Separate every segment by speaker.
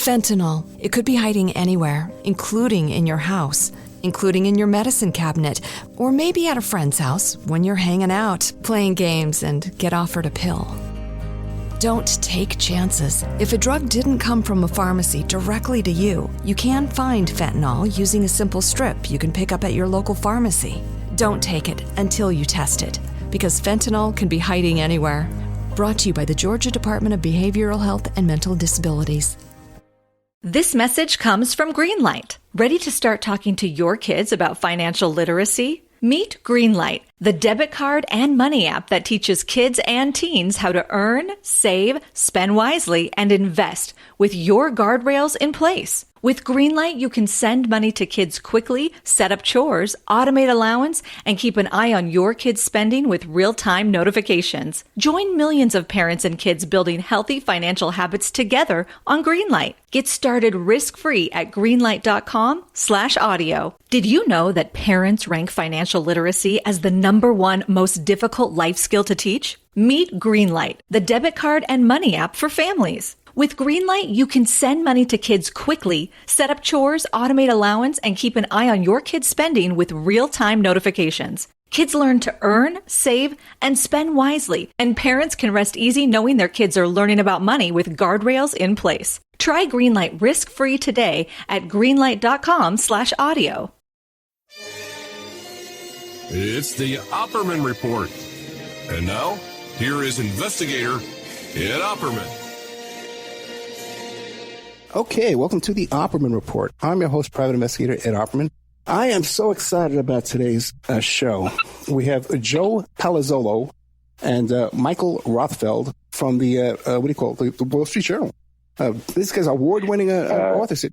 Speaker 1: Fentanyl. It could be hiding anywhere, including in your house, including in your medicine cabinet, or maybe at a friend's house when you're hanging out, playing games, and get offered a pill. Don't take chances. If a drug didn't come from a pharmacy directly to you, you can find fentanyl using a simple strip you can pick up at your local pharmacy. Don't take it until you test it, because fentanyl can be hiding anywhere. Brought to you by the Georgia Department of Behavioral Health and Mental Disabilities.
Speaker 2: This message comes from Greenlight. Ready to start talking to your kids about financial literacy? Meet Greenlight, the debit card and money app that teaches kids and teens how to earn, save, spend wisely, and invest with your guardrails in place. With Greenlight, you can send money to kids quickly, set up chores, automate allowance, and keep an eye on your kids' spending with real-time notifications. Join millions of parents and kids building healthy financial habits together on Greenlight. Get started risk-free at greenlight.com/audio. Did you know that parents rank financial literacy as the #1 most difficult life skill to teach? Meet Greenlight, the debit card and money app for families. With Greenlight, you can send money to kids quickly, set up chores, automate allowance, and keep an eye on your kids' spending with real-time notifications. Kids learn to earn, save, and spend wisely, and parents can rest easy knowing their kids are learning about money with guardrails in place. Try Greenlight risk-free today at greenlight.com/audio.
Speaker 3: It's the Opperman Report. And now, here is investigator Ed Opperman.
Speaker 4: Okay, welcome to the Opperman Report. I'm your host, Private Investigator Ed Opperman. I am so excited about today's show. We have Joe Palazzolo and Michael Rothfeld from the, the Wall Street Journal. These guys are award-winning authors.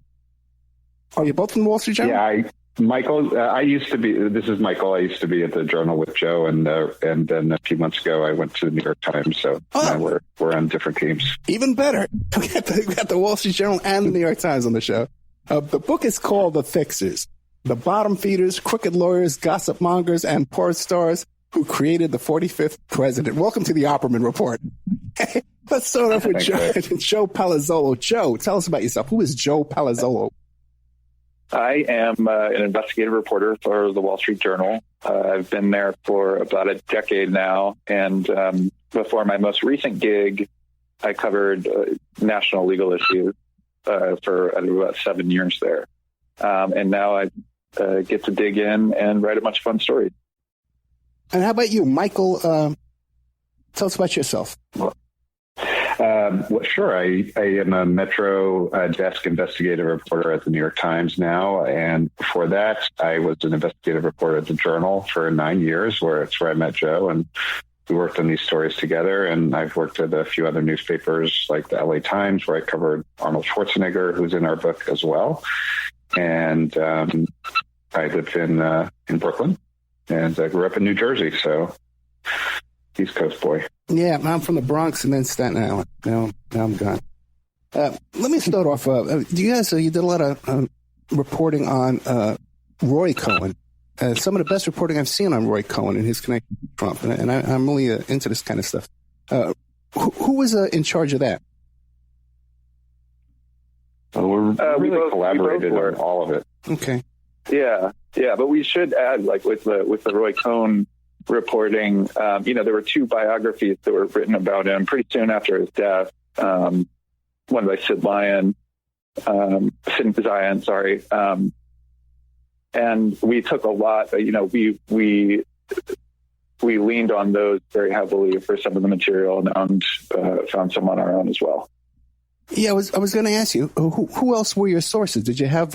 Speaker 4: Are you both from the Wall Street Journal?
Speaker 5: Yeah, Michael, I used to be, this is Michael, I used to be at the Journal with Joe, and then a few months ago I went to the New York Times, so now we're on different teams. Even better. We got the Wall Street Journal and the New York Times on the show. The book is called The Fixers, the bottom feeders, crooked lawyers, gossipmongers, and porn stars who created the 45th president. Welcome to the Opperman Report. Let's start off with Joe Palazzolo. Joe, tell us about yourself. Who is Joe Palazzolo?
Speaker 6: I am an investigative reporter for the Wall Street Journal. I've been there for about a decade now. And before my most recent gig, I covered national legal issues for about 7 years there. And now I get to dig in and write a bunch of fun stories.
Speaker 4: And how about you, Michael? Tell us about yourself.
Speaker 5: Well, sure. I am a Metro desk investigative reporter at the New York Times now. And before that, I was an investigative reporter at the Journal for 9 years, where I met Joe, and we worked on these stories together. And I've worked at a few other newspapers like the LA Times, where I covered Arnold Schwarzenegger, who's in our book as well. And I live in Brooklyn, and I grew up in New Jersey, so East Coast boy.
Speaker 4: Yeah, I'm from the Bronx and then Staten Island. Now I'm gone. Let me start off. You guys, you did a lot of reporting on Roy Cohn. Some of the best reporting I've seen on Roy Cohn and his connection to Trump, and I'm really into this kind of stuff. Who was in charge of that?
Speaker 5: Well, we really collaborated on all of it.
Speaker 4: Okay.
Speaker 6: Yeah, but we should add, like with the Roy Cohn reporting, there were 2 biographies that were written about him pretty soon after his death. One by Sid Zion, sorry. And we took a lot, we leaned on those very heavily for some of the material, and found some on our own as well.
Speaker 4: Yeah, I was going to ask you, who else were your sources? Did you have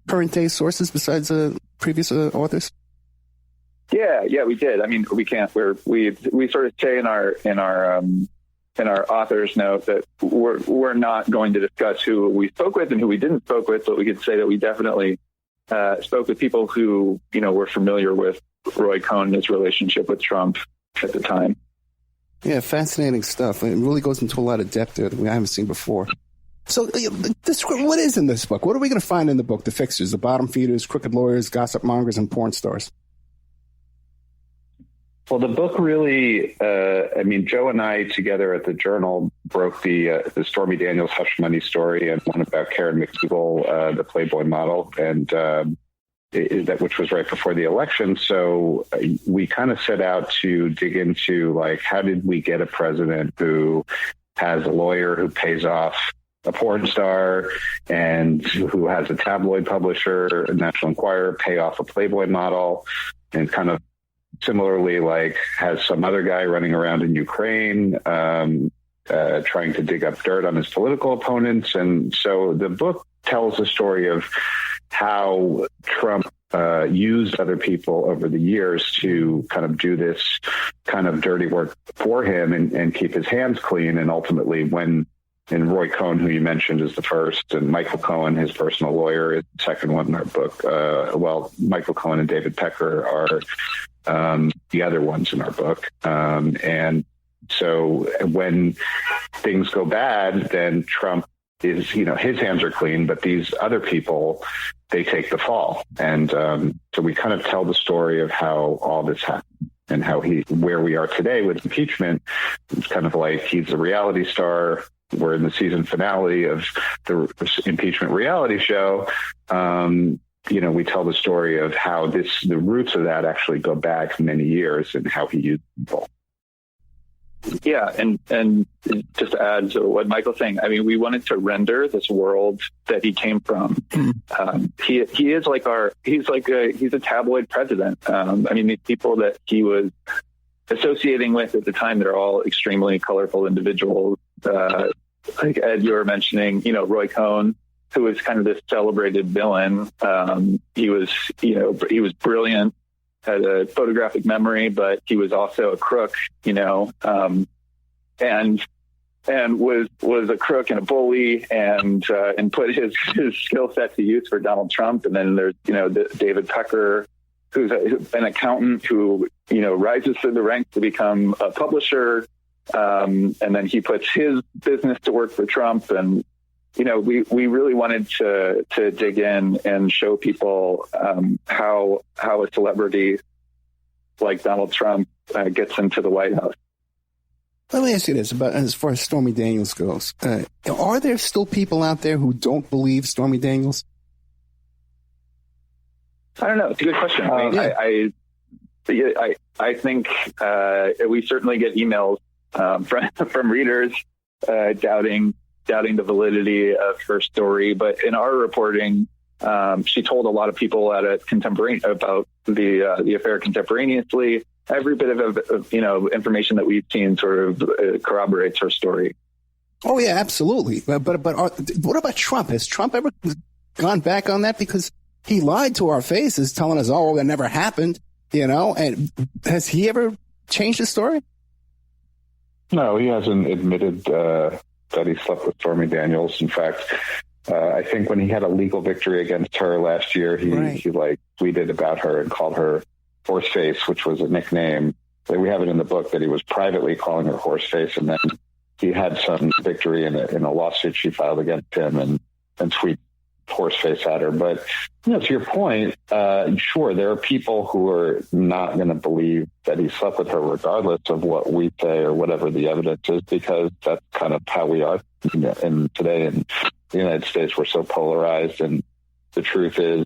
Speaker 4: current day sources besides previous authors?
Speaker 6: Yeah, we did. I mean, we can't. We sort of say in our author's note that we're not going to discuss who we spoke with and who we didn't spoke with, but we could say that we definitely spoke with people who were familiar with Roy Cohn and his relationship with Trump at the time.
Speaker 4: Yeah, fascinating stuff. It really goes into a lot of depth there that we haven't seen before. So what is in this book? What are we going to find in the book? The fixers, the bottom feeders, crooked lawyers, gossipmongers, and porn stars.
Speaker 5: Well, the book really, Joe and I together at the Journal broke the Stormy Daniels hush money story and one about Karen McDougal, the Playboy model, and which was right before the election. So we kind of set out to dig into, like, how did we get a president who has a lawyer who pays off a porn star and who has a tabloid publisher, a National Enquirer, pay off a Playboy model, and kind of similarly, like, has some other guy running around in Ukraine trying to dig up dirt on his political opponents. And so the book tells the story of how Trump used other people over the years to kind of do this kind of dirty work for him and keep his hands clean. And ultimately, and Roy Cohn, who you mentioned, is the first, and Michael Cohen, his personal lawyer, is the second one in our book. Michael Cohen and David Pecker are the other ones in our book. And so when things go bad, then Trump is, his hands are clean, but these other people, they take the fall. And so we kind of tell the story of how all this happened and how where we are today with impeachment. It's kind of like he's a reality star. We're in the season finale of the impeachment reality show. We tell the story of how the roots of that actually go back many years and how he used people.
Speaker 6: Yeah, and just to add to what Michael's saying, we wanted to render this world that he came from. He's a tabloid president. These people that he was associating with at the time, they're all extremely colorful individuals. Like Ed, you were mentioning, Roy Cohn, who was kind of this celebrated villain. He was brilliant, had a photographic memory, but he was also a crook, and was a crook and a bully, and put his skill set to use for Donald Trump. And then there's, David Pecker, who's an accountant who, rises through the ranks to become a publisher. And then he puts his business to work for Trump. And, we really wanted to dig in and show people how a celebrity like Donald Trump gets into the White House.
Speaker 4: Let me ask you this about as far as Stormy Daniels goes. Are there still people out there who don't believe Stormy Daniels?
Speaker 6: I don't know. It's a good question. I think we certainly get emails from readers doubting the validity of her story. But in our reporting, she told a lot of people about the affair contemporaneously. Every bit of information that we've seen sort of corroborates her story.
Speaker 4: Oh yeah, absolutely. But what about Trump? Has Trump ever gone back on that? Because he lied to our faces, telling us, "Oh, that never happened." And has he ever changed his story?
Speaker 5: No, he hasn't admitted that he slept with Stormy Daniels. In fact, I think when he had a legal victory against her last year, he tweeted about her and called her Horseface, which was a nickname. We have it in the book that he was privately calling her Horseface, and then he had some victory in a lawsuit she filed against him and tweet Horseface at her. But to your point, sure, there are people who are not going to believe that he slept with her regardless of what we say or whatever the evidence is, because that's kind of how we are. And today in the United States, we're so polarized, and the truth is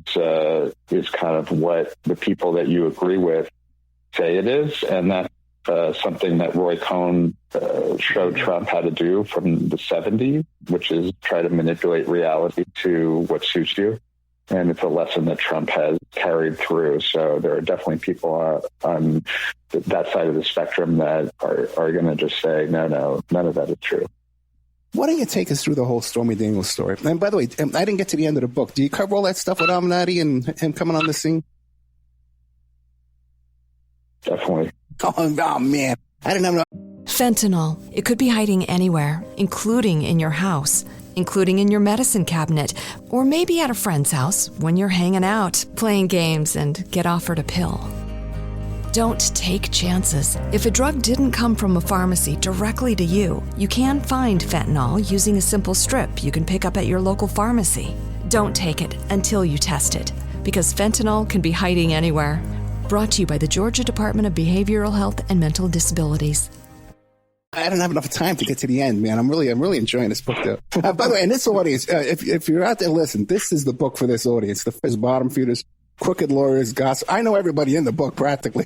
Speaker 5: kind of what the people that you agree with say it is. And that's something that Roy Cohn showed Trump how to do from the 70s, which is try to manipulate reality to what suits you. And it's a lesson that Trump has carried through. So there are definitely people on that side of the spectrum that are going to just say, no, none of that is true.
Speaker 4: Why don't you take us through the whole Stormy Daniels story? And by the way, I didn't get to the end of the book. Do you cover all that stuff with Avenatti and him coming on the scene?
Speaker 5: Definitely.
Speaker 4: Oh man, I didn't know.
Speaker 1: Fentanyl. It could be hiding anywhere, including in your house, including in your medicine cabinet, or maybe at a friend's house when you're hanging out, playing games, and get offered a pill. Don't take chances. If a drug didn't come from a pharmacy directly to you, you can find fentanyl using a simple strip you can pick up at your local pharmacy. Don't take it until you test it, because fentanyl can be hiding anywhere. Brought to you by the Georgia Department of Behavioral Health and Mental Disabilities.
Speaker 4: I don't have enough time to get to the end, man. I'm really enjoying this book, though. By the way, and this audience, if you're out there, listen, this is the book for this audience. The first bottom feeders, crooked lawyers, gossip. I know everybody in the book practically.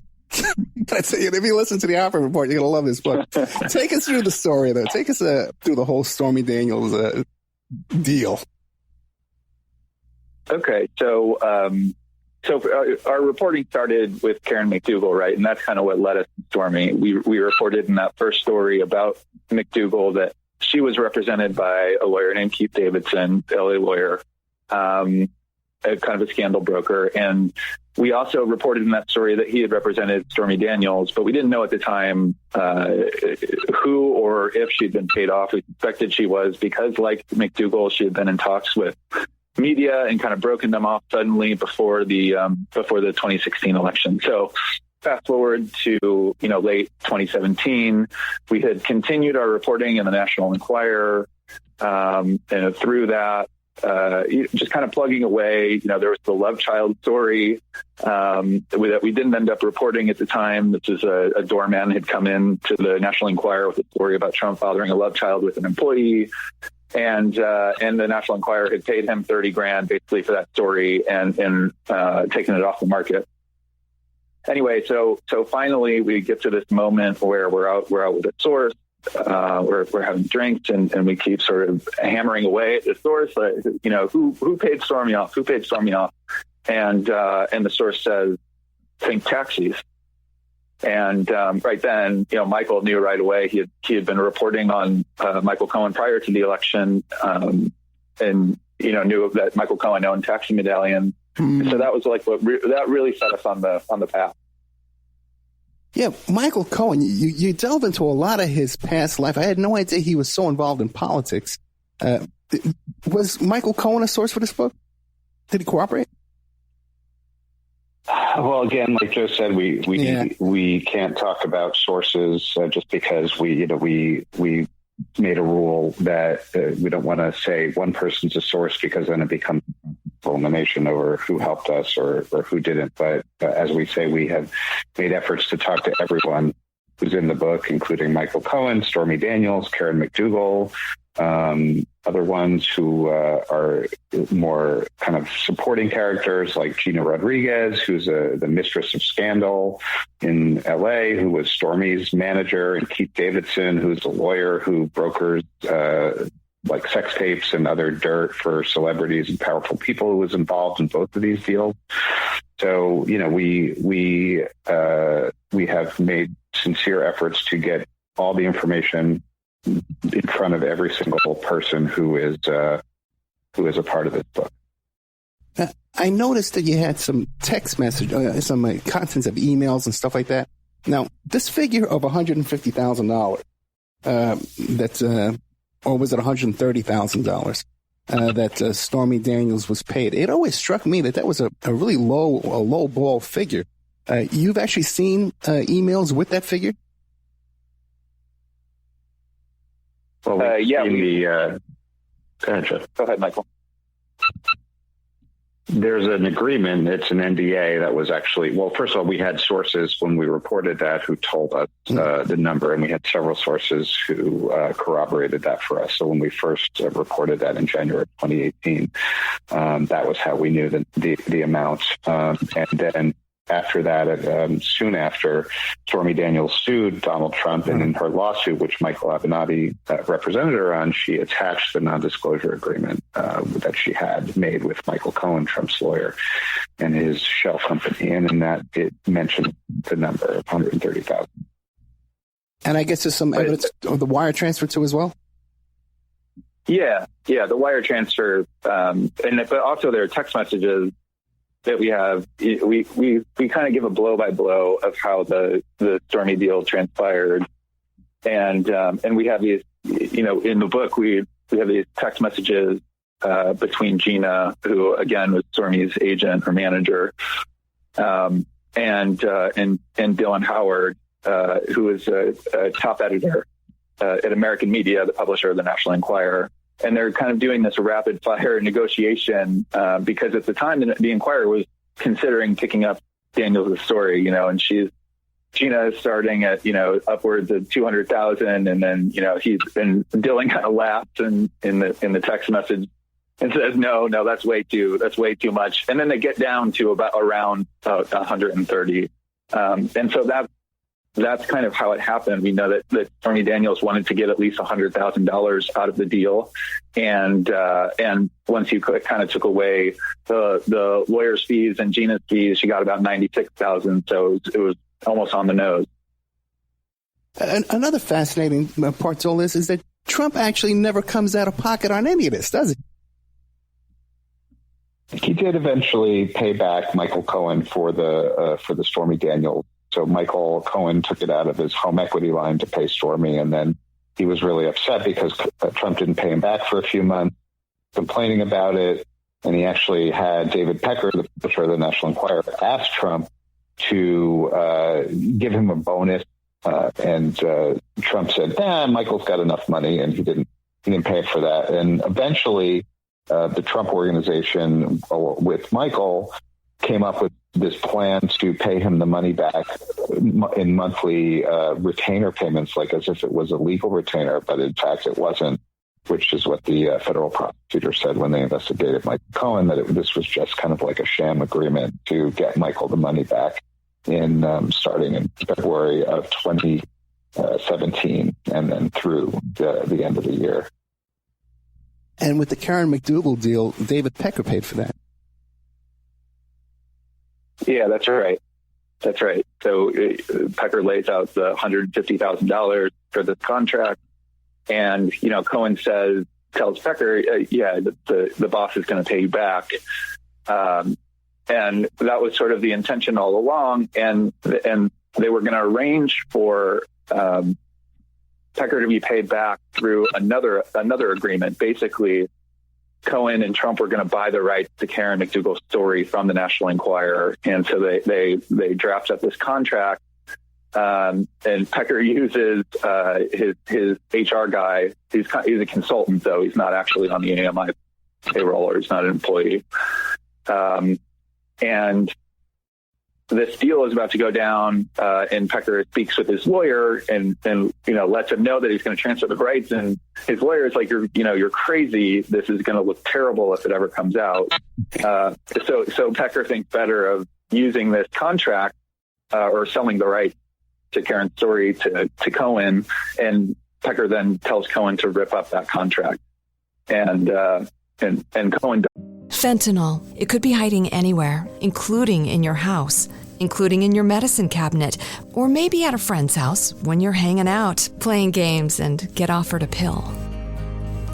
Speaker 4: But if you listen to the Opera Report, you're going to love this book. Take us through the story, though. Take us through the whole Stormy Daniels deal.
Speaker 6: Okay, so our reporting started with Karen McDougal, right? And that's kind of what led us to Stormy. We reported in that first story about McDougal that she was represented by a lawyer named Keith Davidson, LA lawyer, kind of a scandal broker. And we also reported in that story that he had represented Stormy Daniels, but we didn't know at the time who or if she'd been paid off. We suspected she was because, like McDougal, she had been in talks with media and kind of broken them off suddenly before the 2016 election. So fast forward to late 2017, we had continued our reporting in the National Enquirer, and through that, just kind of plugging away. There was the love child story that we didn't end up reporting at the time. This is a doorman had come in to the National Enquirer with a story about Trump fathering a love child with an employee. And the National Enquirer had paid him $30,000 basically for that story and taken it off the market. Anyway, so finally we get to this moment where we're out with a source. We're having drinks and we keep sort of hammering away at the source. Who paid Stormy off? Who paid Stormy off? And the source says, think taxis. And right then, Michael knew right away. He had been reporting on Michael Cohen prior to the election, and knew that Michael Cohen owned taxi medallion. Mm-hmm. So that was like that really set us on the path.
Speaker 4: Yeah, Michael Cohen. You delve into a lot of his past life. I had no idea he was so involved in politics. Was Michael Cohen a source for this book? Did he cooperate?
Speaker 5: Well, again, like Joe said, we can't talk about sources just because we made a rule that we don't want to say one person's a source because then it becomes elimination over who helped us or who didn't. But as we say, we have made efforts to talk to everyone who's in the book, including Michael Cohen, Stormy Daniels, Karen McDougal, other ones who are more kind of supporting characters like Gina Rodriguez, who's the mistress of scandal in LA, who was Stormy's manager, and Keith Davidson, who's a lawyer who brokers like sex tapes and other dirt for celebrities and powerful people who was involved in both of these deals. So, we have made sincere efforts to get all the information in front of every single person who is a part of this book.
Speaker 4: I noticed that you had some text message, some contents of emails and stuff like that. Now, this figure of $150,000, that's or was it $130,000 that Stormy Daniels was paid? It always struck me that was a really low ball figure. You've actually seen emails with that figure?
Speaker 5: Well,
Speaker 6: go
Speaker 5: ahead, Jeff.
Speaker 6: Go ahead, Michael.
Speaker 5: There's an agreement. It's an NDA that was actually, well, first of all, we had sources when we reported that who told us the number, and we had several sources who corroborated that for us. So when we first reported that in January of 2018, that was how we knew the amount. And then after that, soon after, Stormy Daniels sued Donald Trump, and in her lawsuit, which Michael Avenatti represented her on, she attached the non-disclosure agreement that she had made with Michael Cohen, Trump's lawyer, and his shell company. And in that, it mentioned the number of $130,000.
Speaker 4: And I guess there's some evidence of the wire transfer too as well?
Speaker 6: Yeah, the wire transfer, but also there are text messages that we have. We kind of give a blow by blow of how the Stormy deal transpired, and we have these, in the book we have these text messages between Gina, who again was Stormy's agent or manager, and Dylan Howard, who is a top editor at American Media, the publisher of the National Enquirer. And they're kind of doing this rapid fire negotiation because at the time the Enquirer was considering picking up Daniels' story, and Gina is starting at, upwards of 200,000. And then, he's been Dylan kind of laughs in the text message and says, no, that's way too much. And then they get down to around 130. And so that's kind of how it happened. We know that Stormy Daniels wanted to get at least $100,000 out of the deal. And once you kind of took away the lawyer's fees and Gina's fees, she got about 96,000. So it was almost on the nose.
Speaker 4: Another fascinating part to all this is that Trump actually never comes out of pocket on any of this, does he?
Speaker 5: He did eventually pay back Michael Cohen for the Stormy Daniels. So Michael Cohen took it out of his home equity line to pay Stormy, and then he was really upset because Trump didn't pay him back for a few months, complaining about it. And he actually had David Pecker, the publisher of the National Enquirer, ask Trump to give him a bonus, and Trump said, Michael's got enough money, and he didn't pay it for that. And eventually, the Trump organization with Michael came up with this plan to pay him the money back in monthly retainer payments, like as if it was a legal retainer, but in fact it wasn't, which is what the federal prosecutor said when they investigated Michael Cohen, that this was just kind of like a sham agreement to get Michael the money back starting in February of 2017 and then through the end of the year.
Speaker 4: And with the Karen McDougal deal, David Pecker paid for that.
Speaker 6: Yeah, that's right. So Pecker lays out the $150,000 for this contract. And, Cohen tells Pecker, the boss is going to pay you back. And that was sort of the intention all along. And they were going to arrange for Pecker to be paid back through another agreement. Basically, Cohen and Trump were going to buy the rights to Karen McDougal's story from the National Enquirer. And so they draft up this contract. And Pecker uses his HR guy. He's a consultant, though. He's not actually on the AMI payroll, or he's not an employee. And this deal is about to go down, and Pecker speaks with his lawyer and lets him know that he's going to transfer the rights. And his lawyer is like, you're crazy. This is going to look terrible if it ever comes out. So Pecker thinks better of using this contract or selling the rights to Karen's story to Cohen, and Pecker then tells Cohen to rip up that contract. And Cohen does.
Speaker 1: Fentanyl. It could be hiding anywhere, including in your house, including in your medicine cabinet, or maybe at a friend's house when you're hanging out, playing games, and get offered a pill.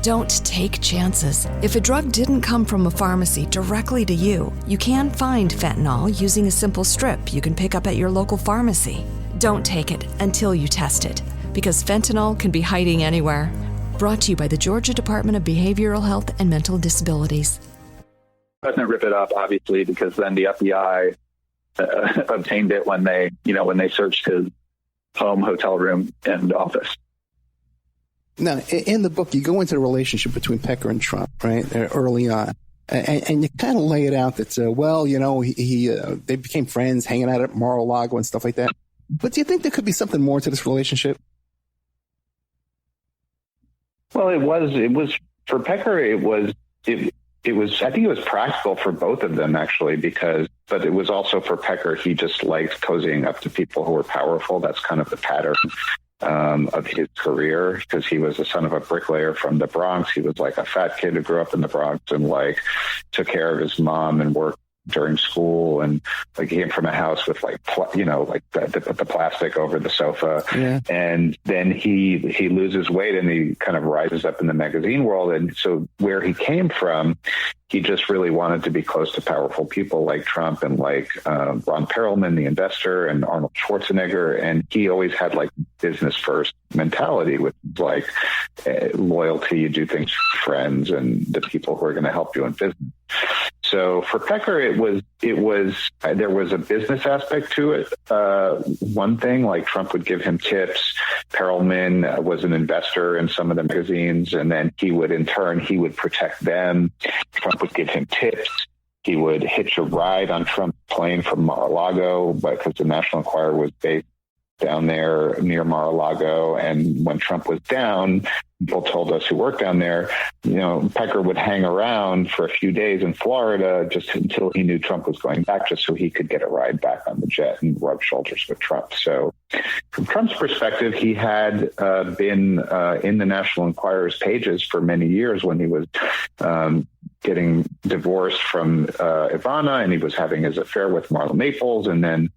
Speaker 1: Don't take chances. If a drug didn't come from a pharmacy directly to you, you can find fentanyl using a simple strip you can pick up at your local pharmacy. Don't take it until you test it, because fentanyl can be hiding anywhere. Brought to you by the Georgia Department of Behavioral Health and Mental Disabilities.
Speaker 6: Doesn't rip it up, obviously, because then the FBI obtained it when they searched his home, hotel room, and office.
Speaker 4: Now, in the book, you go into the relationship between Pecker and Trump, right, early on. And you kind of lay it out that, they became friends, hanging out at Mar-a-Lago and stuff like that. But do you think there could be something more to this relationship?
Speaker 5: Well, it was for Pecker. It was. I think it was practical for both of them, actually, but it was also for Pecker. He just liked cozying up to people who were powerful. That's kind of the pattern of his career, because he was the son of a bricklayer from the Bronx. He was like a fat kid who grew up in the Bronx and took care of his mom and worked during school, and he came from a house with the plastic over the sofa. Yeah. And then he loses weight and he kind of rises up in the magazine world. And so where he came from, he just really wanted to be close to powerful people like Trump and Ron Perelman, the investor, and Arnold Schwarzenegger. And he always had business first mentality with loyalty. You do things for friends and the people who are going to help you in business. So for Pecker, there was a business aspect to it. One thing, Trump would give him tips. Perelman was an investor in some of the magazines, and then he would protect them. Trump would give him tips. He would hitch a ride on Trump's plane from Mar-a-Lago, because the National Enquirer was based down there near Mar-a-Lago. And when Trump was down, people told us who worked down there, Pecker would hang around for a few days in Florida just until he knew Trump was going back, just so he could get a ride back on the jet and rub shoulders with Trump. So from Trump's perspective, he had been in the National Enquirer's pages for many years when he was getting divorced from Ivana, and he was having his affair with Marla Maples, and then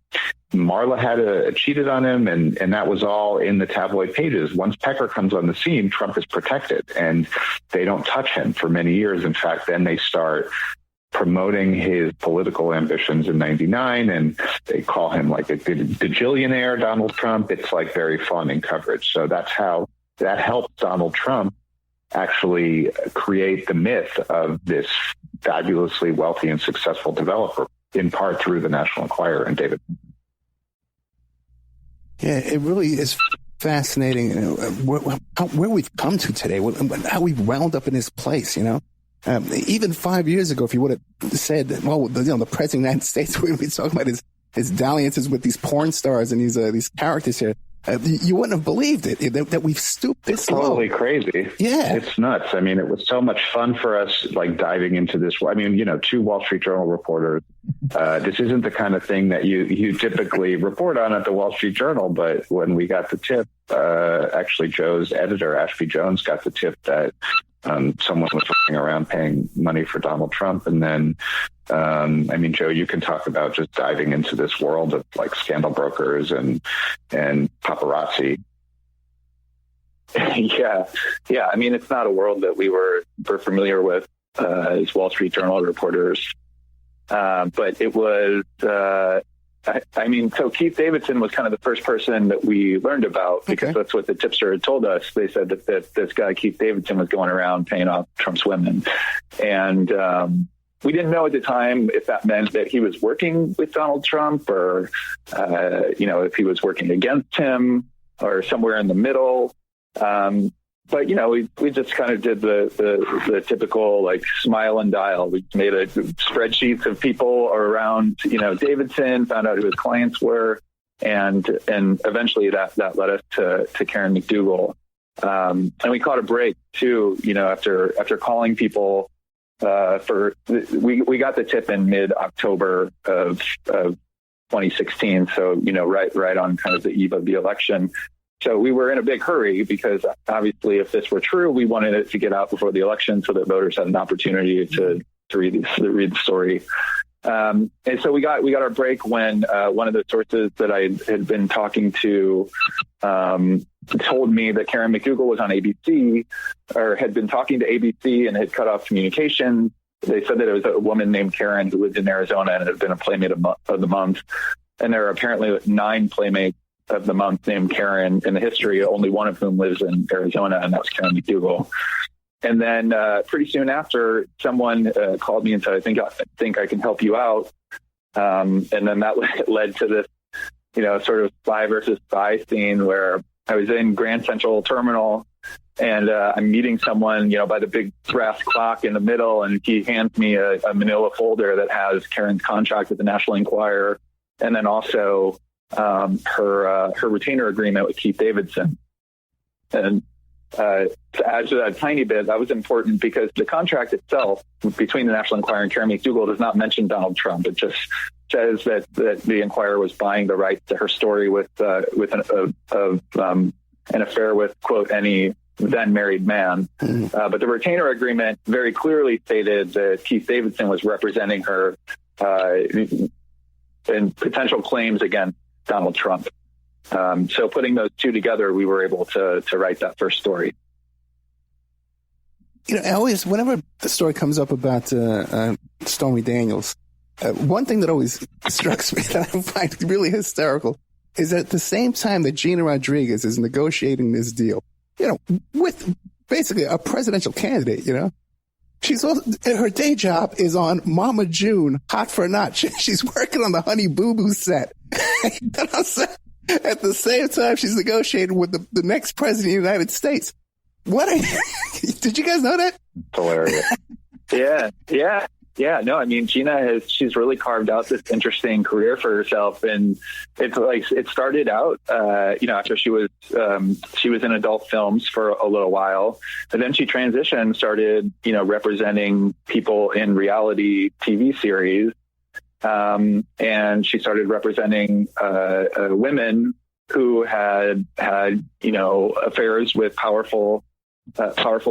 Speaker 5: Marla had cheated on him, and that was all in the tabloid pages. Once Pecker comes on the scene, Trump is protected, and they don't touch him for many years. In fact, then they start promoting his political ambitions in 99, and they call him like a bajillionaire, Donald Trump. It's like very fawning coverage. So that's how that helped Donald Trump actually create the myth of this fabulously wealthy and successful developer, in part through the National Enquirer and David.
Speaker 4: Yeah, it really is fascinating where we've come to today, how we've wound up in this place, Even 5 years ago, if you would have said, well, the president of the United States, we would be talking about his dalliances with these porn stars and these characters here, you wouldn't have believed it, that we've stooped this low.
Speaker 5: Totally crazy.
Speaker 4: Yeah.
Speaker 5: It's nuts. I mean, it was so much fun for us, like diving into this. I mean, two Wall Street Journal reporters. This isn't the kind of thing that you typically report on at the Wall Street Journal. But when we got the tip, actually Joe's editor, Ashby Jones, got the tip that someone was running around paying money for Donald Trump. And then, Joe, you can talk about just diving into this world of like scandal brokers and paparazzi.
Speaker 6: Yeah. I mean, it's not a world that we're familiar with as Wall Street Journal reporters. But it was, so Keith Davidson was kind of the first person that we learned about, because that's what the tipster had told us. They said that this guy, Keith Davidson, was going around paying off Trump's women. And we didn't know at the time if that meant that he was working with Donald Trump or, if he was working against him or somewhere in the middle. But, we just kind of did the typical like smile and dial. We made spreadsheets of people around, Davidson, found out who his clients were. And eventually that led us to Karen McDougal. And we caught a break too, after calling people we got the tip in mid-October of 2016. So, right on kind of the eve of the election. So we were in a big hurry because obviously if this were true, we wanted it to get out before the election so that voters had an opportunity to read the story. And so we got our break when one of the sources that I had been talking to told me that Karen McDougal was on ABC, or had been talking to ABC and had cut off communication. They said that it was a woman named Karen who lived in Arizona and had been a Playmate of the Month. And there are apparently 9 Playmates of the Month named Karen in the history, only one of whom lives in Arizona, and that was Karen McDougal. And then pretty soon after, someone called me and said, I think I can help you out. And then that led to this, sort of spy versus spy scene where I was in Grand Central Terminal and I'm meeting someone, by the big brass clock in the middle. And he hands me a manila folder that has Karen's contract with the National Enquirer. And then also her retainer agreement with Keith Davidson. And to add to that tiny bit, that was important because the contract itself between the National Enquirer and Karen McDougal does not mention Donald Trump. It just says that the Enquirer was buying the rights to her story with an affair with, quote, any then married man. But the retainer agreement very clearly stated that Keith Davidson was representing her in potential claims against Donald Trump. So putting those two together, we were able to write that first story.
Speaker 4: I always, whenever the story comes up about Stormy Daniels, one thing that always strikes me that I find really hysterical is that at the same time that Gina Rodriguez is negotiating this deal, with basically a presidential candidate, she's also, her day job is on Mama June, Hot for Not. She's working on the Honey Boo Boo set. At the same time, she's negotiating with the next president of the United States. Did you guys know that?
Speaker 5: Hilarious.
Speaker 6: Yeah. Yeah, no, I mean, she's really carved out this interesting career for herself. And it's like, it started out, after she was in adult films for a little while, and then she transitioned, started, representing people in reality TV series. And she started representing, women who had affairs with powerful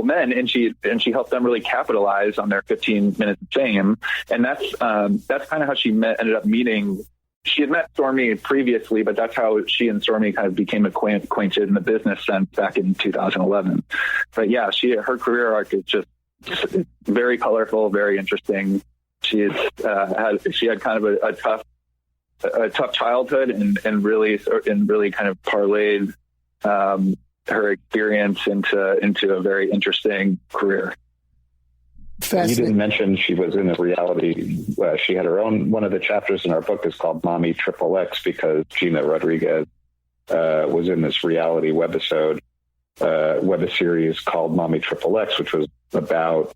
Speaker 6: men, and she helped them really capitalize on their 15 minutes of fame. And that's kind of how she ended up meeting. She had met Stormy previously, but that's how she and Stormy kind of became acquainted in the business sense back in 2011. But yeah, her career arc is just very colorful, very interesting. She had kind of a tough childhood and really kind of parlayed her experience into a very interesting career.
Speaker 5: You didn't mention she was in a reality. She had her own. One of the chapters in our book is called Mommy XXX because Gina Rodriguez was in this reality web series called Mommy XXX, which was about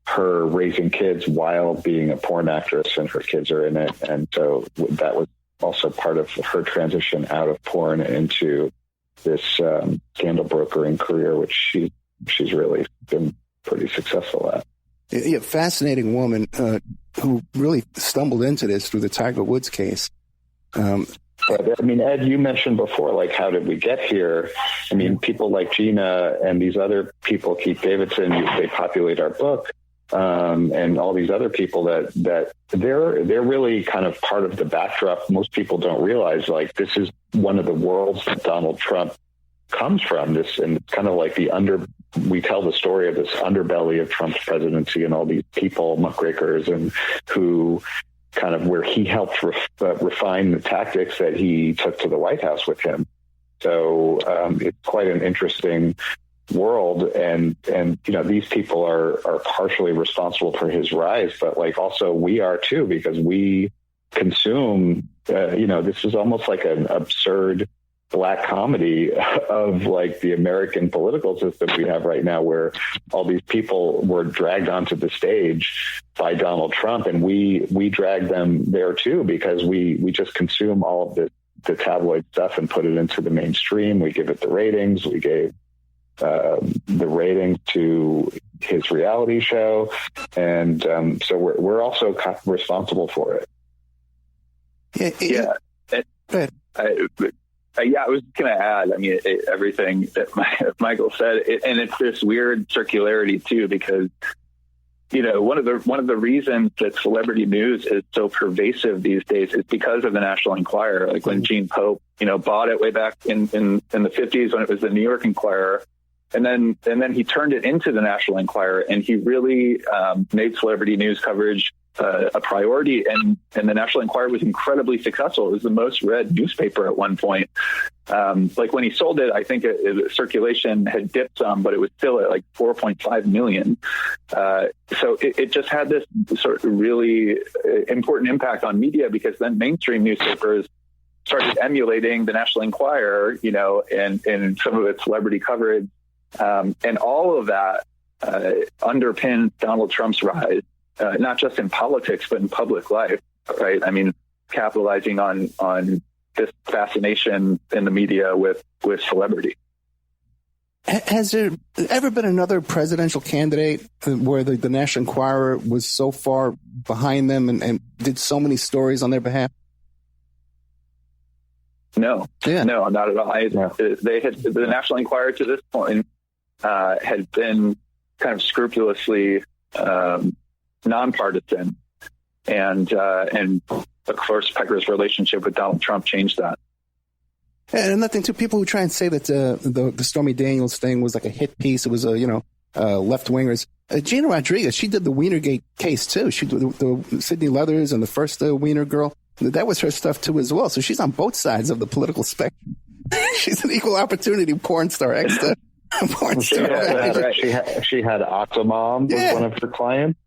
Speaker 5: her raising kids while being a porn actress, and her kids are in it. And so that was also part of her transition out of porn into this scandal brokering career, which she's really been pretty successful at.
Speaker 4: Yeah, fascinating woman who really stumbled into this through the Tiger Woods case.
Speaker 5: But, I mean, Ed, you mentioned before, like, how did we get here? I mean, people like Gina and these other people, Keith Davidson, they populate our book. And all these other people that they're really kind of part of the backdrop. Most people don't realize, like, this is one of the worlds that Donald Trump comes from. This, and it's kind of like we tell the story of this underbelly of Trump's presidency and all these people, muckrakers, and who kind of where he helped refine the tactics that he took to the White House with him. So it's quite an interesting world, and these people are partially responsible for his rise, but like also we are too, because we consume this is almost like an absurd black comedy of like the American political system we have right now, where all these people were dragged onto the stage by Donald Trump, and we drag them there too, because we just consume all of the tabloid stuff and put it into the mainstream. We give it the ratings. We gave the ratings to his reality show, and so we're also responsible for it.
Speaker 6: Yeah.
Speaker 4: Go ahead.
Speaker 6: I was going to add, I mean, everything that Michael said, and it's this weird circularity too, because one of the reasons that celebrity news is so pervasive these days is because of the National Enquirer. Like when Gene Pope, bought it way back in the 50s when it was the New York Enquirer. And then he turned it into the National Enquirer, and he really made celebrity news coverage a priority. And the National Enquirer was incredibly successful. It was the most read newspaper at one point. Like when he sold it, I think circulation had dipped some, but it was still at like 4.5 million. So it just had this sort of really important impact on media, because then mainstream newspapers started emulating the National Enquirer, and some of its celebrity coverage. And all of that underpinned Donald Trump's rise, not just in politics, but in public life, right? I mean, capitalizing on this fascination in the media with celebrity.
Speaker 4: Has there ever been another presidential candidate where the National Enquirer was so far behind them and did so many stories on their behalf?
Speaker 6: No, no, not at all. The National Enquirer to this point had been kind of scrupulously nonpartisan, and of course Pecker's relationship with Donald Trump changed that.
Speaker 4: And another thing too, people who try and say that the Stormy Daniels thing was like a hit piece, it was left wingers. Gina Rodriguez, she did the Wienergate case too. She did the Sydney Leathers and the first Wiener girl. That was her stuff too as well. So she's on both sides of the political spectrum. She's an equal opportunity porn star. She
Speaker 5: had Octomom was one of her clients.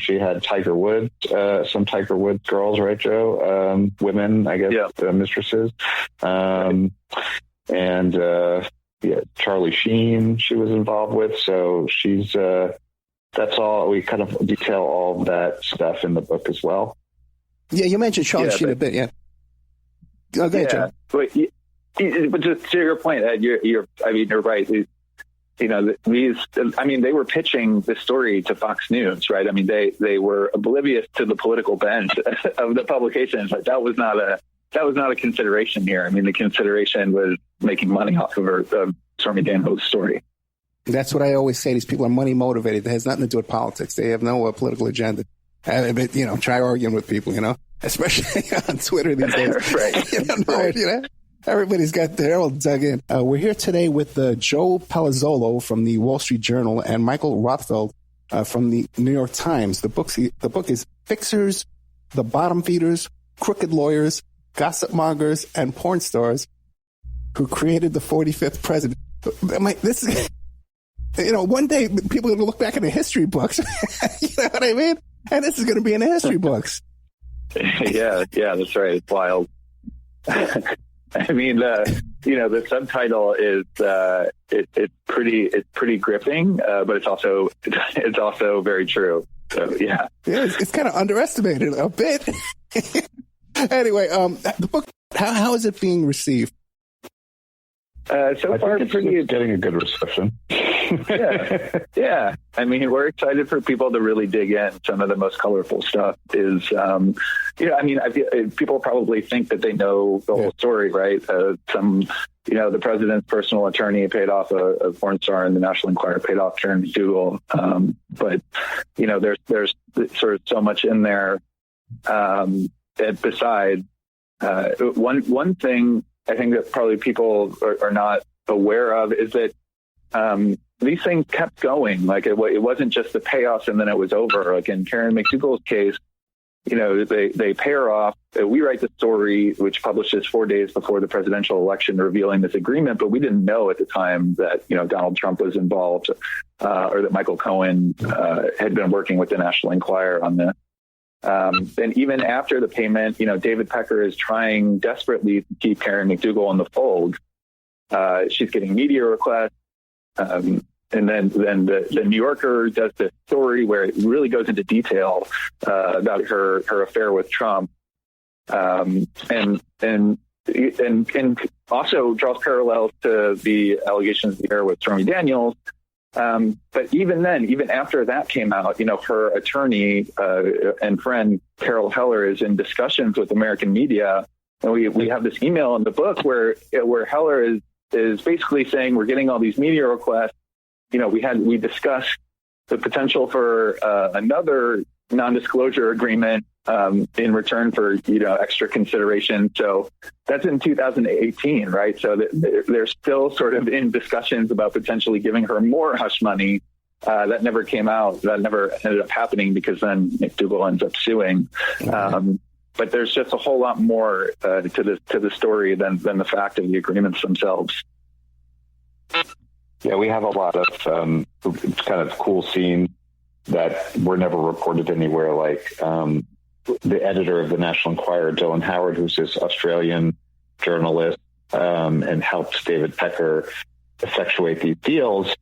Speaker 5: She had Tiger Woods, some Tiger Woods girls, right, Joe? Women, I guess, mistresses. And Charlie Sheen she was involved with. So she's that's all. We kind of detail all of that stuff in the book as well.
Speaker 4: Yeah, you mentioned Charlie Sheen a bit, yeah. Oh, go ahead, Joe.
Speaker 6: But just to your point, Ed, you're right. They were pitching this story to Fox News, right? I mean, they were oblivious to the political bent of the publication. It's like that was not a consideration here. I mean, the consideration was making money off of Stormy Daniels' story.
Speaker 4: That's what I always say. These people are money motivated. It has nothing to do with politics. They have no political agenda. But, try arguing with people, especially on Twitter these days.
Speaker 6: Right.
Speaker 4: Everybody's they're all dug in. We're here today with Joe Palazzolo from the Wall Street Journal and Michael Rothfeld from the New York Times. The book is Fixers, The Bottom Feeders, Crooked Lawyers, Gossipmongers, and Porn Stars Who Created the 45th President. This is, one day people are going to look back in the history books. You know what I mean? And this is going to be in the history books.
Speaker 6: Yeah, that's right. It's wild. I mean, the subtitle is it's pretty gripping, but it's also very true. So yeah,
Speaker 4: it's kind of underestimated a bit. Anyway, the book, how is it being received?
Speaker 5: So far, it's getting a good reception.
Speaker 6: Yeah. I mean, we're excited for people to really dig in. Some of the most colorful stuff is, I feel people probably think that they know the whole story, right? The president's personal attorney paid off a porn star, and the National Enquirer paid off Karen McDougal. But there's sort of so much in there. Besides, one thing I think that probably people are not aware of is that these things kept going. Like it wasn't just the payoffs and then it was over. Like in Karen McDougal's case, they pay her off. We write the story, which publishes 4 days before the presidential election, revealing this agreement. But we didn't know at the time that Donald Trump was involved, or that Michael Cohen had been working with the National Enquirer on this. And even after the payment, David Pecker is trying desperately to keep Karen McDougal in the fold. She's getting media requests. And then the New Yorker does this story where it really goes into detail about her affair with Trump. And also draws parallels to the allegations there with Stormy Daniels. But even after that came out, her attorney and friend Carol Heller is in discussions with American media, and we have this email in the book where Heller is basically saying we're getting all these media requests. We discussed the potential for another non-disclosure agreement in return for extra consideration. So that's in 2018, right? So they're still sort of in discussions about potentially giving her more hush money. That never came out. That never ended up happening because then McDougal ends up suing. But there's just a whole lot more to the story than the fact of the agreements themselves.
Speaker 5: Yeah, we have a lot of kind of cool scenes that were never reported anywhere, like the editor of the National Enquirer, Dylan Howard, who's this Australian journalist, and helped David Pecker effectuate these deals.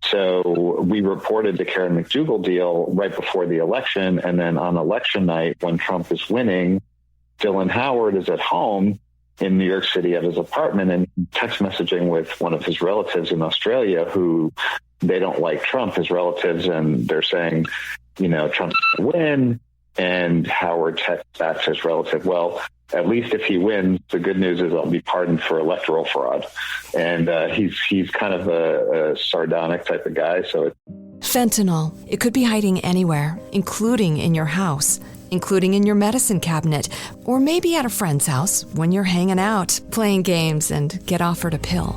Speaker 5: So we reported the Karen McDougal deal right before the election. And then on election night, when Trump is winning, Dylan Howard is at home in New York City at his apartment and text messaging with one of his relatives in Australia who they don't like Trump, his relatives, and they're saying, Trump's going to win. And Howard texts back to his relative, well, at least if he wins, the good news is I'll be pardoned for electoral fraud. And he's kind of a sardonic type of guy. So
Speaker 1: Fentanyl. It could be hiding anywhere, including in your house, including in your medicine cabinet, or maybe at a friend's house when you're hanging out, playing games, and get offered a pill.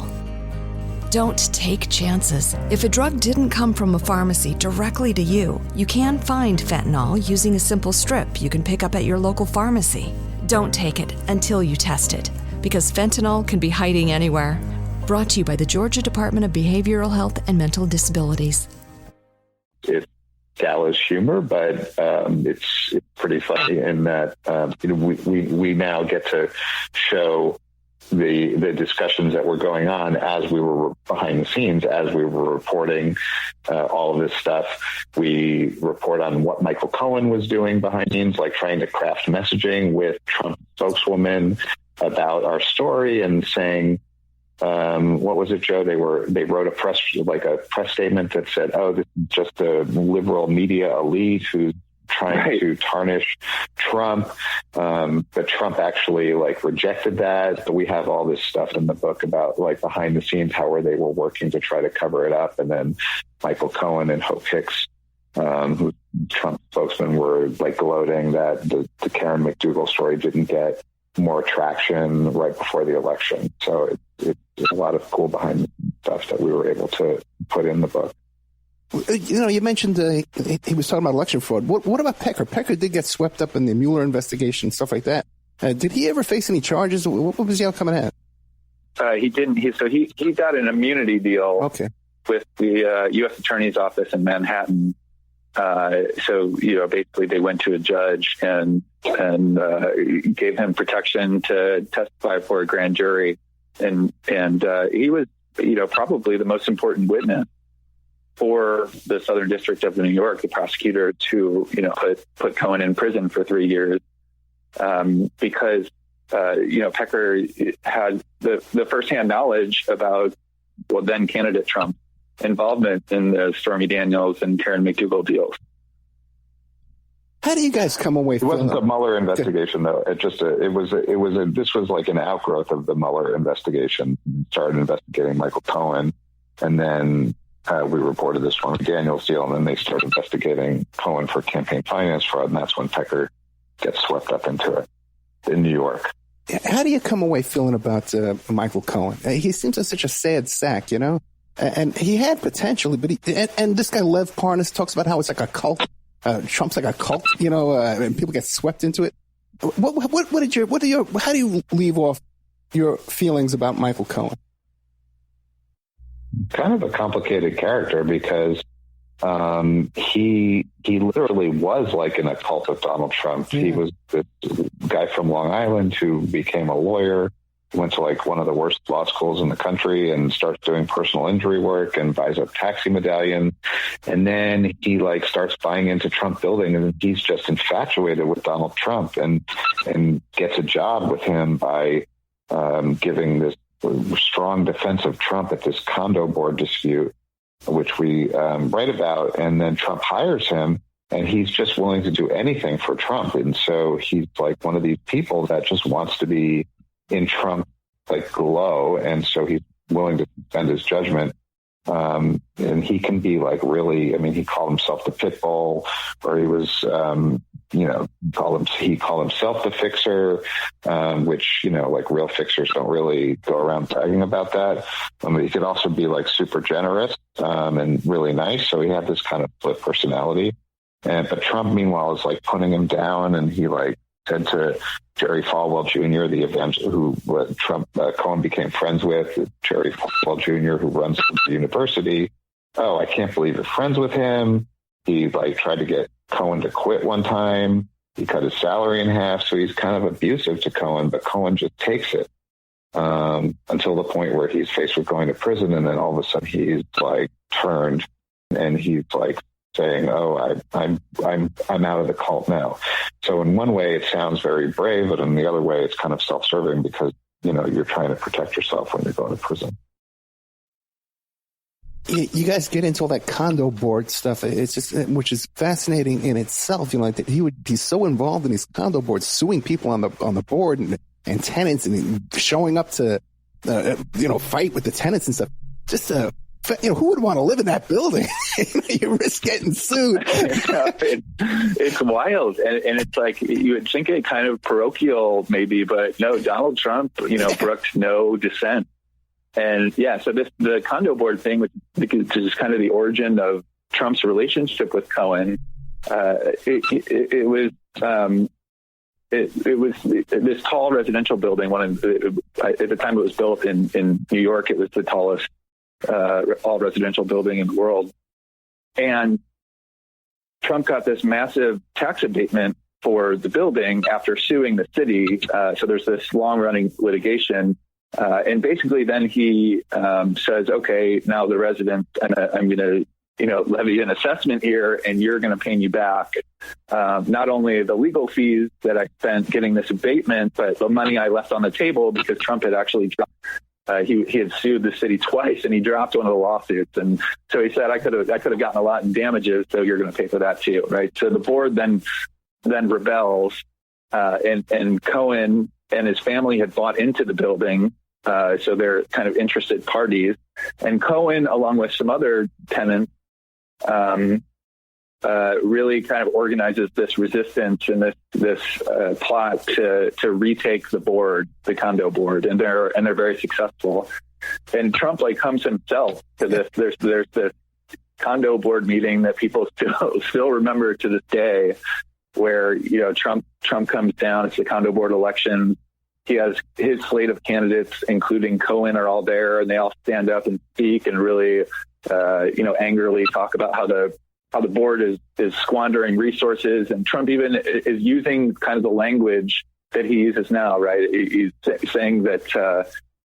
Speaker 1: Don't take chances. If a drug didn't come from a pharmacy directly to you, you can find fentanyl using a simple strip you can pick up at your local pharmacy. Don't take it until you test it, because fentanyl can be hiding anywhere. Brought to you by the Georgia Department of Behavioral Health and Mental Disabilities.
Speaker 5: It's gallows humor, but it's pretty funny in that we now get to show the discussions that were going on as we were behind the scenes, as we were reporting all of this stuff. We report on what Michael Cohen was doing behind the scenes, like trying to craft messaging with Trump spokeswoman about our story and saying, what was it, Joe? They wrote a press statement that said, "Oh, this is just a liberal media elite who's trying to tarnish Trump." But Trump actually rejected that. We have all this stuff in the book about behind the scenes, how they were working to try to cover it up. And then Michael Cohen and Hope Hicks, who Trump spokesman, were gloating that the Karen McDougal story didn't get more traction right before the election. So it's a lot of cool behind the scenes stuff that we were able to put in the book.
Speaker 4: You mentioned he was talking about election fraud. What about Pecker? Pecker did get swept up in the Mueller investigation, stuff like that. Did he ever face any charges? What was the outcome of that?
Speaker 6: He didn't. He got an immunity deal with the U.S. Attorney's Office in Manhattan. So basically they went to a judge and gave him protection to testify for a grand jury, and he was probably the most important witness for the Southern District of New York, the prosecutor, to put Cohen in prison for 3 years, because Pecker had the firsthand knowledge about then candidate Trump's involvement in the Stormy Daniels and Karen McDougal deals.
Speaker 4: How do you guys come away?
Speaker 5: It wasn't the Mueller investigation, though. This was like an outgrowth of the Mueller investigation. We started investigating Michael Cohen, and then we reported this Stormy Daniels deal, and then they started investigating Cohen for campaign finance fraud, and that's when Pecker gets swept up into it in New York.
Speaker 4: How do you come away feeling about Michael Cohen? He seems like such a sad sack, and he had potential, but and this guy Lev Parnas talks about how it's like a cult. Trump's like a cult, and people get swept into it. How do you leave off your feelings about Michael Cohen?
Speaker 5: Kind of a complicated character because he literally was like in a cult of Donald Trump. Yeah. He was this guy from Long Island who became a lawyer, went to one of the worst law schools in the country and starts doing personal injury work and buys a taxi medallion. And then he starts buying into Trump building, and he's just infatuated with Donald Trump and gets a job with him by giving this strong defense of Trump at this condo board dispute, which we write about. And then Trump hires him, and he's just willing to do anything for Trump. And so he's one of these people that just wants to be in Trump glow, and so he's willing to suspend his judgment. And he can be really, he called himself the pit bull, or he was, he called himself the fixer, which, real fixers don't really go around bragging about that. He could also be super generous, and really nice. So he had this kind of split personality. But Trump, meanwhile, is putting him down, and he said to Jerry Falwell Jr., who Cohen became friends with, Jerry Falwell Jr., who runs the university, "Oh, I can't believe you're friends with him. He tried to get Cohen to quit one time. He cut his salary in half." So he's kind of abusive to Cohen, but Cohen just takes it until the point where he's faced with going to prison, and then all of a sudden he's turned, and he's saying, "Oh, I'm out of the cult now." So in one way, it sounds very brave, but in the other way, it's kind of self-serving because you're trying to protect yourself when you're going to prison.
Speaker 4: You guys get into all that condo board stuff. It's just, which is fascinating in itself. That he's so involved in these condo boards, suing people on the board and tenants, and showing up to fight with the tenants and stuff. Just who would want to live in that building? You risk getting sued.
Speaker 6: It's wild. And it's you would think it kind of parochial maybe, but no, Donald Trump, brooked no dissent. And so the condo board thing, which is kind of the origin of Trump's relationship with Cohen, it was this tall residential building. At the time it was built in New York, it was the tallest all residential building in the world. And Trump got this massive tax abatement for the building after suing the city. So there's this long running litigation And basically then he says, okay, now the residents, and I'm going to, levy an assessment here, and you're going to pay me back not only the legal fees that I spent getting this abatement, but the money I left on the table because Trump had actually dropped. He had sued the city twice, and he dropped one of the lawsuits. And so he said, I could have gotten a lot in damages, so you're going to pay for that too, right? So the board then rebels, and Cohen and his family had bought into the building, so they're kind of interested parties. And Cohen, along with some other tenants, really kind of organizes this resistance and this plot to retake the board, the condo board, and they're very successful. And Trump comes himself to this. There's this condo board meeting that people still remember to this day, where Trump comes down. It's the condo board election. He has his slate of candidates, including Cohen, are all there, and they all stand up and speak and really angrily talk about how the board is squandering resources. And Trump even is using kind of the language that he uses now, right? He's saying that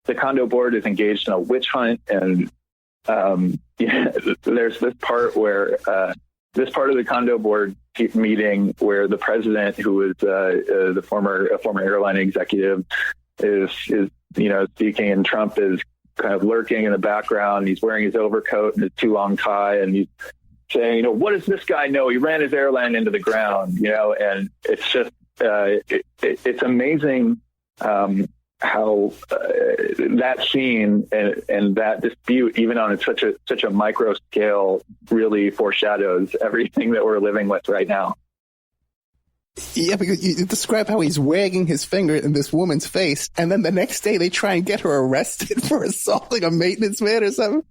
Speaker 6: the condo board is engaged in a witch hunt. And there's this part where this part of the condo board meeting where the president, who is a former airline executive, is speaking, and Trump is kind of lurking in the background. He's wearing his overcoat and his too long tie, and he's saying, what does this guy know? He ran his airline into the ground, and it's just, it's amazing how that scene and that dispute, even on such a micro scale, really foreshadows everything that we're living with right now.
Speaker 4: Yeah, because you describe how he's wagging his finger in this woman's face, and then the next day they try and get her arrested for assaulting a maintenance man or something.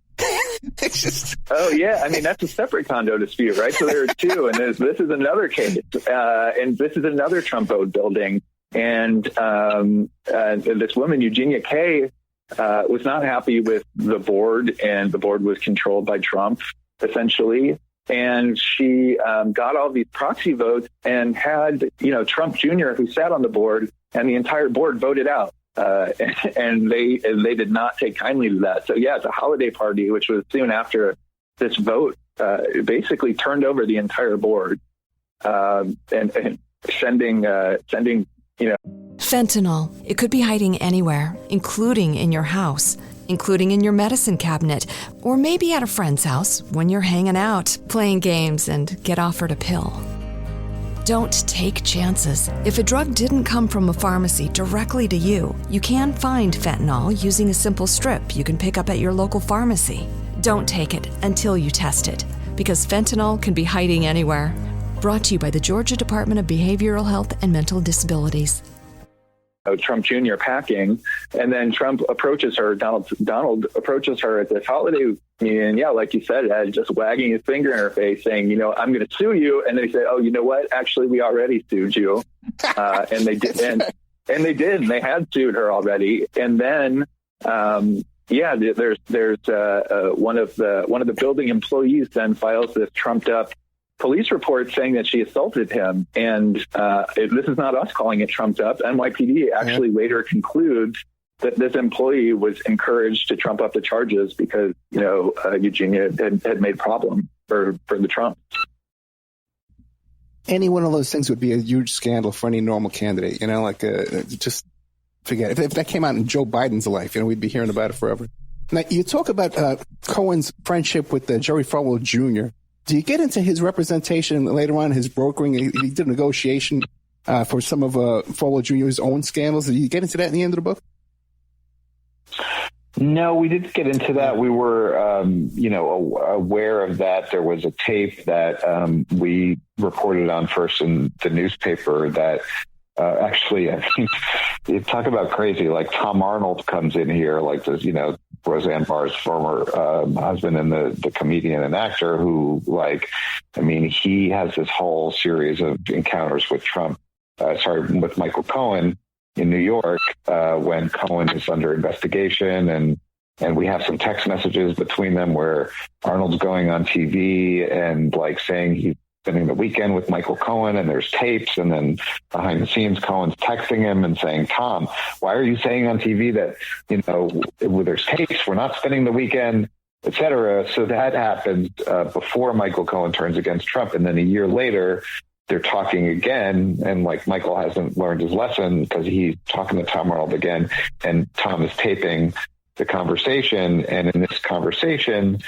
Speaker 4: It's just... Oh, yeah. I mean, that's a separate condo dispute, right? So there are two, and this is another case, and this is another Trump-owned building. And this woman, Eugenia Kay, was not happy with the board, and the board was controlled by Trump, essentially. And she got all these proxy votes and had, Trump Jr., who sat on the board, and the entire board voted out. And they did not take kindly to that. So, yeah, it's a holiday party, which was soon after this vote, basically turned over the entire board and sending.
Speaker 1: Fentanyl. It could be hiding anywhere, including in your house, including in your medicine cabinet, or maybe at a friend's house when you're hanging out, playing games, and get offered a pill. Don't take chances. If a drug didn't come from a pharmacy directly to you, you can find fentanyl using a simple strip you can pick up at your local pharmacy. Don't take it until you test it, because fentanyl can be hiding anywhere. Brought to you by the Georgia Department of Behavioral Health and Mental Disabilities.
Speaker 6: Trump Jr. packing, and then Trump approaches her, Donald approaches her at this holiday meeting, yeah, like you said, just wagging his finger in her face, saying, I'm going to sue you. And they say, oh, you know what? Actually, we already sued you. And they did. And they did. And they had sued her already. And then, there's one of the building employees then files this trumped up police report saying that she assaulted him. And this is not us calling it trumped up. NYPD actually later concludes that this employee was encouraged to trump up the charges because, Eugenia had made problem for the Trumps.
Speaker 4: Any one of those things would be a huge scandal for any normal candidate, just forget it. If that came out in Joe Biden's life, we'd be hearing about it forever. Now, you talk about Cohen's friendship with Jerry Falwell Jr. Do you get into his representation later on, his brokering? He did a negotiation for some of Falwell Jr.'s own scandals. Did you get into that in the end of the book?
Speaker 5: No, we didn't get into that. We were, aware of that. There was a tape that we reported on first in the newspaper that actually, I think, you talk about crazy, like Tom Arnold comes in here, like this, Roseanne Barr's former husband and the comedian and actor who, he has this whole series of encounters with with Michael Cohen in New York when Cohen is under investigation. And we have some text messages between them where Arnold's going on TV and saying spending the weekend with Michael Cohen, and there's tapes, and then behind the scenes, Cohen's texting him and saying, Tom, why are you saying on TV that, there's tapes, we're not spending the weekend, et cetera. So that happened before Michael Cohen turns against Trump. And then a year later, they're talking again, and like Michael hasn't learned his lesson because he's talking to Tom Arnold again, and Tom is taping the conversation. And in this conversation,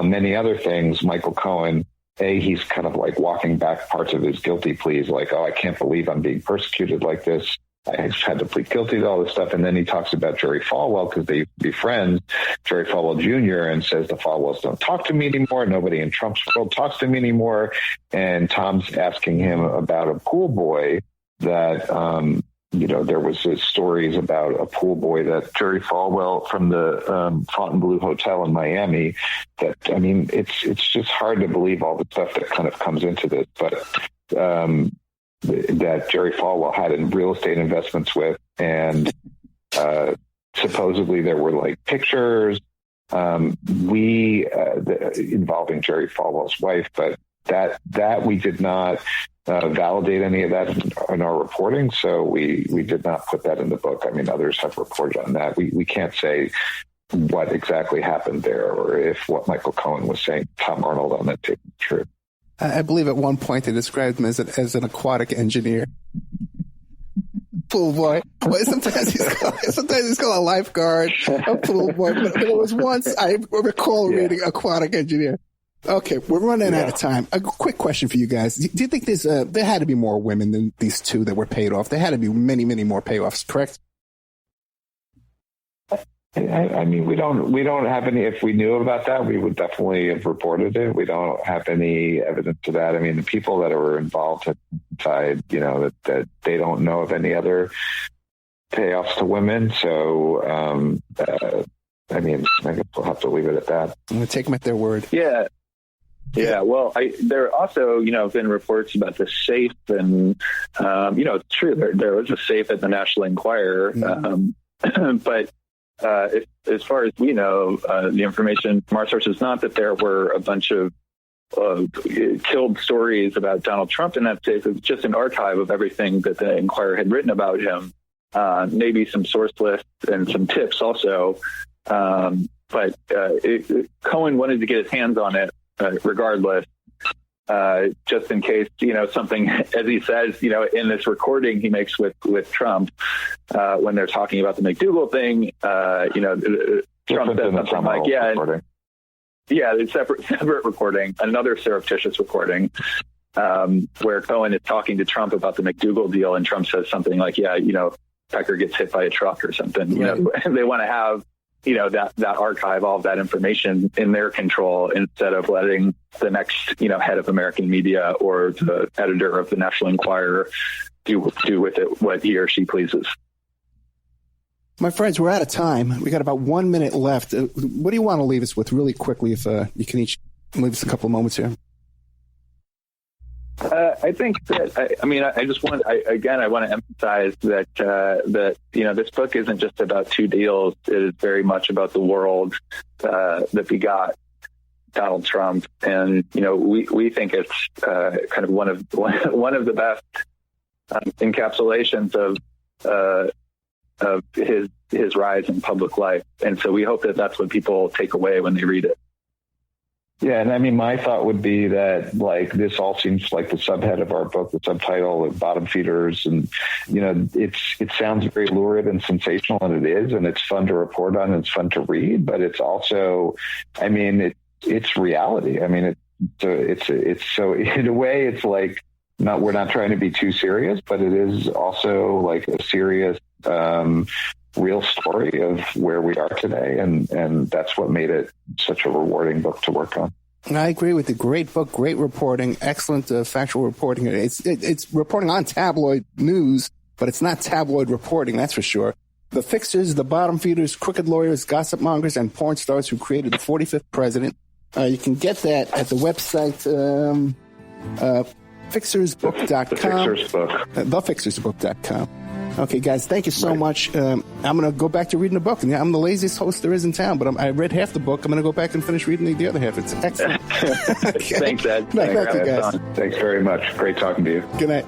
Speaker 5: many other things, Michael Cohen, he's kind of like walking back parts of his guilty pleas, like, oh, I can't believe I'm being persecuted like this. I just had to plead guilty to all this stuff. And then he talks about Jerry Falwell because they used to be friends, Jerry Falwell Jr., and says the Falwells don't talk to me anymore. Nobody in Trump's world talks to me anymore. And Tom's asking him about a pool boy that, there was stories about a pool boy that Jerry Falwell from the Fontainebleau Hotel in Miami. That, I mean, it's just hard to believe all the stuff that kind of comes into this, but that Jerry Falwell had in real estate investments with, and supposedly there were like pictures involving Jerry Falwell's wife, but that we did not validate any of that in our reporting, so we did not put that in the book. I mean, others have reported on that. We can't say what exactly happened there, or if what Michael Cohen was saying to Tom Arnold on that tape is true.
Speaker 4: I believe at one point they described him as an aquatic engineer. Pool boy. Well, sometimes he's called a lifeguard, a pool boy. But there was once I recall reading aquatic engineer. Okay, we're running out of time. A quick question for you guys. Do you think there had to be more women than these two that were paid off? There had to be many, many more payoffs, correct?
Speaker 5: I mean, we don't have any. If we knew about that, we would definitely have reported it. We don't have any evidence to that. I mean, the people that are involved have decided, that they don't know of any other payoffs to women. So, I mean, I guess we'll have to leave it at that.
Speaker 4: I'm going to take them at their word.
Speaker 6: Yeah. Yeah, well, there also, been reports about the safe, and it's true. There was a safe at the National Enquirer, but as far as we know, the information from our sources is not that there were a bunch of killed stories about Donald Trump in that safe. It was just an archive of everything that the Enquirer had written about him, maybe some source lists and some tips also. But Cohen wanted to get his hands on it. Regardless, just in case, something, as he says, in this recording he makes with Trump, when they're talking about the McDougal thing, Trump says something like, the separate recording, another surreptitious recording, where Cohen is talking to Trump about the McDougal deal, and Trump says something like, Pecker gets hit by a truck or something, and they want to have, that archive, all of that information in their control, instead of letting the next, head of American media or the editor of the National Enquirer do with it what he or she pleases.
Speaker 4: My friends, we're out of time. We got about 1 minute left. What do you want to leave us with really quickly, if you can each leave us a couple of moments here?
Speaker 6: I think that, I want to emphasize that this book isn't just about two deals. It is very much about the world that begot Donald Trump. And, we think it's kind of one of the best encapsulations of his rise in public life. And so we hope that that's what people take away when they read it.
Speaker 5: Yeah, and I mean, my thought would be that, this all seems like the subhead of our book, the subtitle of Bottom Feeders, and it sounds very lurid and sensational, and it is, and it's fun to report on, and it's fun to read, but it's also, I mean, it's reality. I mean, it's so in a way, it's like we're not trying to be too serious, but it is also like a serious, real story of where we are today, and that's what made it such a rewarding book to work on.
Speaker 4: I agree with you. Great book, great reporting, excellent factual reporting. It's reporting on tabloid news, but it's not tabloid reporting, that's for sure. The fixers, the bottom feeders, crooked lawyers, gossipmongers, and porn stars who created the 45th president. You can get that at the website fixersbook.com.
Speaker 5: The Fixers Book.
Speaker 4: Thefixersbook.com. Okay, guys, thank you so much. I'm going to go back to reading the book. And I'm the laziest host there is in town, but I read half the book. I'm going to go back and finish reading the other half. It's excellent. Okay.
Speaker 6: Thanks, Ed.
Speaker 4: No, thank you, guys.
Speaker 5: Thanks very much. Great talking to you.
Speaker 4: Good night.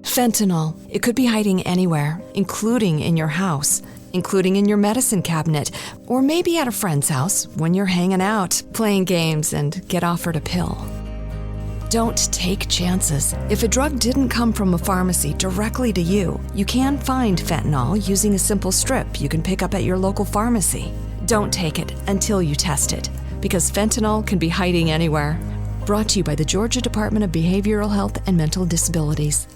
Speaker 1: Fentanyl. It could be hiding anywhere, including in your house, including in your medicine cabinet, or maybe at a friend's house when you're hanging out, playing games, and get offered a pill. Don't take chances. If a drug didn't come from a pharmacy directly to you, you can find fentanyl using a simple strip you can pick up at your local pharmacy. Don't take it until you test it, because fentanyl can be hiding anywhere. Brought to you by the Georgia Department of Behavioral Health and Mental Disabilities.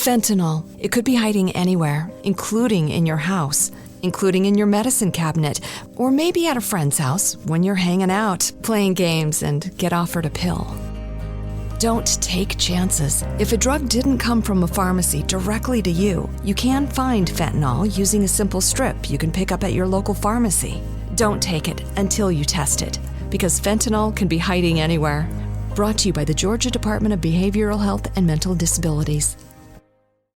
Speaker 1: Fentanyl. It could be hiding anywhere, including in your house, including in your medicine cabinet, or maybe at a friend's house when you're hanging out, playing games, and get offered a pill. Don't take chances. If a drug didn't come from a pharmacy directly to you, you can find fentanyl using a simple strip you can pick up at your local pharmacy. Don't take it until you test it, because fentanyl can be hiding anywhere. Brought to you by the Georgia Department of Behavioral Health and Mental Disabilities.